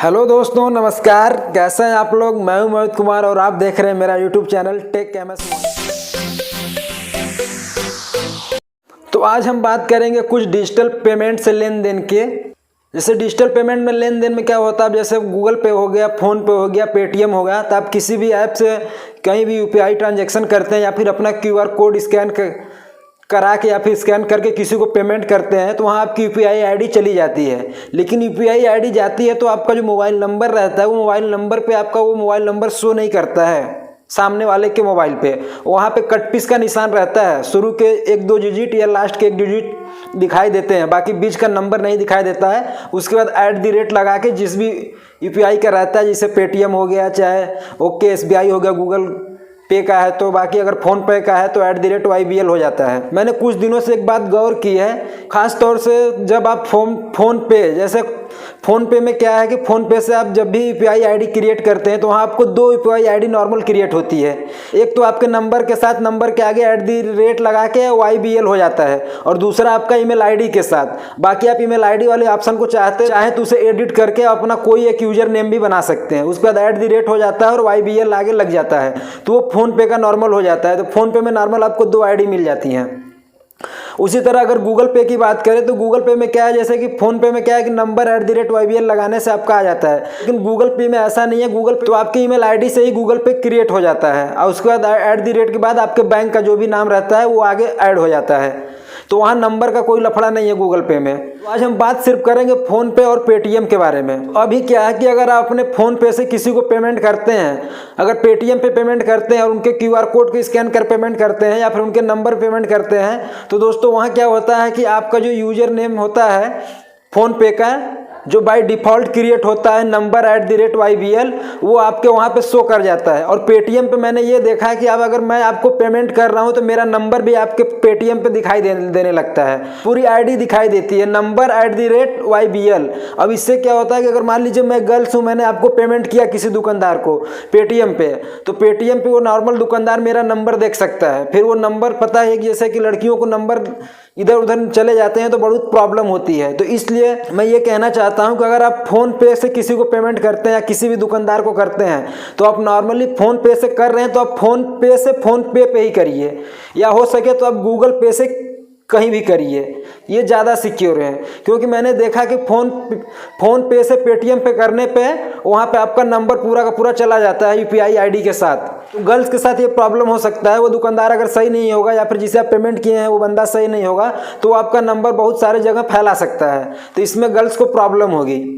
Hello दोस्तों, नमस्कार। कैसे हैं आप लोग? मैं हूं मोहित कुमार और आप देख रहे हैं मेरा यूट्यूब चैनल टेक एमएस। तो आज हम बात करेंगे कुछ डिजिटल पेमेंट से लेन देन के। जैसे डिजिटल पेमेंट में लेन देन में क्या होता है, जैसे गूगल पे हो गया, फ़ोन पे हो गया, पेटीएम हो गया। तो आप किसी भी ऐप से कहीं भी यूपीआई ट्रांजैक्शन करते हैं या फिर अपना क्यूआर कोड स्कैन करा के या फिर स्कैन करके किसी को पेमेंट करते हैं तो वहाँ आपकी यूपीआई आईडी चली जाती है। लेकिन यूपीआई आईडी जाती है तो आपका जो मोबाइल नंबर रहता है वो मोबाइल नंबर पे आपका वो मोबाइल नंबर शो नहीं करता है सामने वाले के मोबाइल पे। वहाँ पे कट पीस का निशान रहता है, शुरू के 1-2 डिजिट या लास्ट के 1 डिजिट दिखाई देते हैं, बाकी बीच का नंबर नहीं दिखाई देता है। उसके बाद @ लगा के जिस भी यूपीआई का रहता है, जैसे पेटीएम हो गया, चाहे ओके एसबीआई हो गया, गूगल पे का है, तो बाकी अगर फ़ोन पे का है तो @YBL हो जाता है। मैंने कुछ दिनों से एक बात गौर की है, ख़ास तौर से जब आप फ़ोन पे, जैसे फ़ोन पे में क्या है कि फ़ोन पे से आप जब भी यूपीआई आईडी क्रिएट करते हैं तो वहाँ आपको 2 यूपीआई आईडी नॉर्मल क्रिएट होती है। एक तो आपके नंबर के साथ, नंबर के आगे @ लगा के YBL हो जाता है, और दूसरा आपका ईमेल आईडी के साथ। बाकी आप ईमेल आईडी वाले ऑप्शन को चाहें तो उसे एडिट करके अपना कोई एक यूजर नेम भी बना सकते हैं। उसके बाद @ हो जाता है और YBL आगे लग जाता है, तो वो फ़ोन पे का नॉर्मल हो जाता है। तो फ़ोन पे में नॉर्मल आपको 2 आईडी मिल जाती हैं। उसी तरह अगर गूगल पे की बात करें तो गूगल पे में क्या है, जैसे कि फ़ोन पे में क्या है कि नंबर @YBL लगाने से आपका आ जाता है, लेकिन गूगल पे में ऐसा नहीं है। गूगल पे तो आपकी ईमेल आईडी से ही गूगल पे क्रिएट हो जाता है, और उसके बाद @ के बाद आपके बैंक का जो भी नाम रहता है वो आगे ऐड हो जाता है। तो वहाँ नंबर का कोई लफड़ा नहीं है गूगल पे में। तो आज हम बात सिर्फ करेंगे फ़ोन पे और पेटीएम के बारे में। अभी क्या है कि अगर आप अपने फ़ोन पे से किसी को पेमेंट करते हैं, अगर पेटीएम पे पेमेंट करते हैं और उनके क्यूआर कोड को स्कैन कर पेमेंट करते हैं या फिर उनके नंबर पेमेंट करते हैं, तो दोस्तों वहाँ क्या होता है कि आपका जो यूजर नेम होता है फ़ोन पे का, जो बाय डिफ़ॉल्ट क्रिएट होता है नंबर @YBL, वो आपके वहाँ पे शो कर जाता है। और पेटीएम पे मैंने ये देखा है कि अब अगर मैं आपको पेमेंट कर रहा हूँ तो मेरा नंबर भी आपके पेटीएम पे दिखाई देने लगता है, पूरी आईडी दिखाई देती है, नंबर @YBL। अब इससे क्या होता है कि अगर मान लीजिए मैं गर्ल्स हूँ, मैंने आपको पेमेंट किया किसी दुकानदार को पेटीएम पे, तो पेटीएम पे वो नॉर्मल दुकानदार मेरा नंबर देख सकता है। फिर वो नंबर, पता है कि जैसे कि लड़कियों को नंबर इधर उधर चले जाते हैं तो बहुत प्रॉब्लम होती है। तो इसलिए मैं ये कहना चाहता हूं कि अगर आप फ़ोन पे से किसी को पेमेंट करते हैं या किसी भी दुकानदार को करते हैं, तो आप नॉर्मली फ़ोन पे से कर रहे हैं तो आप फ़ोन पे ही करिए, या हो सके तो आप गूगल पे से कहीं भी करिए, ये ज़्यादा सिक्योर है। क्योंकि मैंने देखा कि फ़ोन पे से पेटीएम पे करने पे वहाँ पे आपका नंबर पूरा का पूरा चला जाता है यूपीआई आईडी के साथ। तो गर्ल्स के साथ ये प्रॉब्लम हो सकता है, वो दुकानदार अगर सही नहीं होगा या फिर जिसे आप पेमेंट किए हैं वो बंदा सही नहीं होगा तो आपका नंबर बहुत सारे जगह फैला सकता है, तो इसमें गर्ल्स को प्रॉब्लम होगी।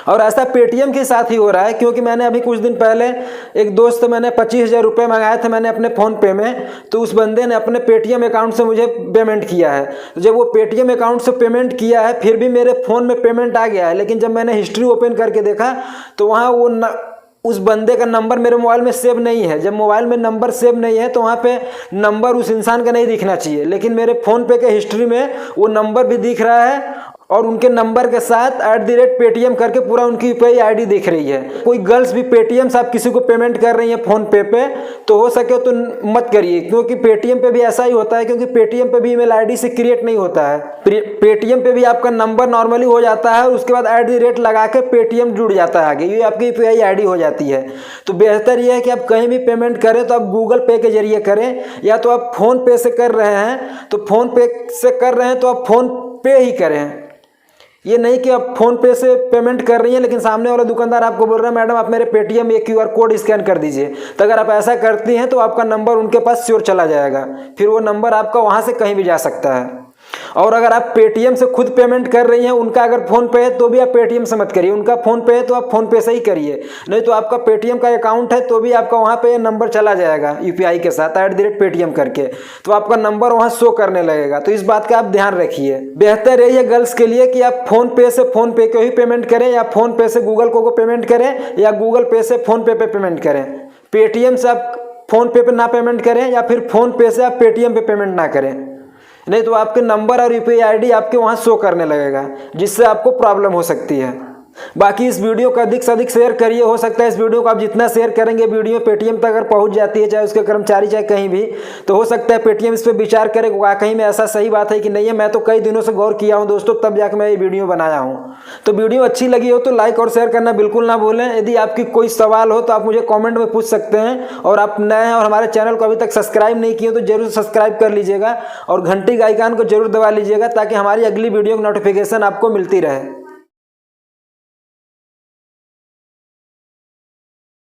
और ऐसा पेटीएम के साथ ही हो रहा है, क्योंकि मैंने अभी कुछ दिन पहले एक दोस्त से मैंने 25,000 रुपये मंगाए थे मैंने अपने फ़ोन पे में, तो उस बंदे ने अपने पेटीएम अकाउंट से मुझे पेमेंट किया है। तो जब वो पेटीएम अकाउंट से पेमेंट किया है फिर भी मेरे फ़ोन में पेमेंट आ गया है, लेकिन जब मैंने हिस्ट्री ओपन करके देखा तो वहाँ उस बंदे का नंबर मेरे मोबाइल में सेव नहीं है। जब मोबाइल में नंबर सेव नहीं है तो वहाँ पे नंबर उस इंसान का नहीं दिखना चाहिए, लेकिन मेरे फ़ोन पे के हिस्ट्री में वो नंबर भी दिख रहा है और उनके नंबर के साथ @पेटीएम करके पूरा उनकी यूपीआई आईडी दिख रही है। कोई गर्ल्स भी पेटीएम से आप किसी को पेमेंट कर रही हैं फ़ोन पे तो हो सके तो मत करिए, क्योंकि पेटीएम पे भी ऐसा ही होता है, क्योंकि पेटीएम पे भी ईमेल आईडी से क्रिएट नहीं होता है। पेटीएम पे भी आपका नंबर नॉर्मली हो जाता है और उसके बाद @ लगा के पेटीएम जुड़ जाता है आगे, ये आपकी यूपीआई आईडी हो जाती है। तो बेहतर ये है कि आप कहीं भी पेमेंट करें तो आप गूगल पे के जरिए करें, या तो आप फ़ोन पे से कर रहे हैं तो फ़ोन पे से कर रहे हैं तो आप फ़ोन पे ही करें। ये नहीं कि आप फ़ोन पे से पेमेंट कर रही हैं लेकिन सामने वाला दुकानदार आपको बोल रहा है मैडम आप मेरे पेटीएम में क्यूआर कोड स्कैन कर दीजिए। तो अगर आप ऐसा करती हैं तो आपका नंबर उनके पास श्योर चला जाएगा, फिर वो नंबर आपका वहाँ से कहीं भी जा सकता है। और अगर आप पेटीएम से खुद पेमेंट कर रही हैं, उनका अगर फ़ोन पे है तो भी आप पेटीएम से मत करिए, उनका फ़ोन पे है तो आप फ़ोन पे से ही करिए। नहीं तो आपका पेटीएम का अकाउंट है तो भी आपका वहाँ पे नंबर चला जाएगा यूपीआई के साथ @पेटीएम करके, तो आपका नंबर वहाँ शो करने लगेगा। तो इस बात का आप ध्यान रखिए। बेहतर यही है गर्ल्स के लिए कि आप फ़ोन पे से फ़ोन पे को ही पेमेंट करें, या फ़ोन पे से गूगल को पेमेंट करें, या गूगल पे से फ़ोन पे पेमेंट करें। पेटीएम से आप फ़ोन पे ना पेमेंट करें, या फिर फ़ोन पे से आप पेटीएम पे पेमेंट ना करें, नहीं तो आपके नंबर और यूपीआई आईडी आपके वहाँ शो करने लगेगा, जिससे आपको प्रॉब्लम हो सकती है। बाकी इस वीडियो को अधिक से अधिक शेयर करिए। हो सकता है इस वीडियो को आप जितना शेयर करेंगे वीडियो पेटीएम तक अगर पहुंच जाती है, चाहे उसके कर्मचारी चाहे कहीं भी, तो हो सकता है पेटीएम इस पर विचार करे कहीं में ऐसा सही बात है कि नहीं है। मैं तो कई दिनों से गौर किया हूं दोस्तों, तब जाकर मैं ये वीडियो बनाया हूं। तो वीडियो अच्छी लगी हो तो लाइक और शेयर करना बिल्कुल ना भूलें। यदि आपकी कोई सवाल हो तो आप मुझे कॉमेंट में पूछ सकते हैं, और आप नए हैं और हमारे चैनल को अभी तक सब्सक्राइब नहीं किए तो जरूर सब्सक्राइब कर लीजिएगा और घंटी का आइकन को जरूर दबा लीजिएगा ताकि हमारी अगली वीडियो की नोटिफिकेशन आपको मिलती रहे।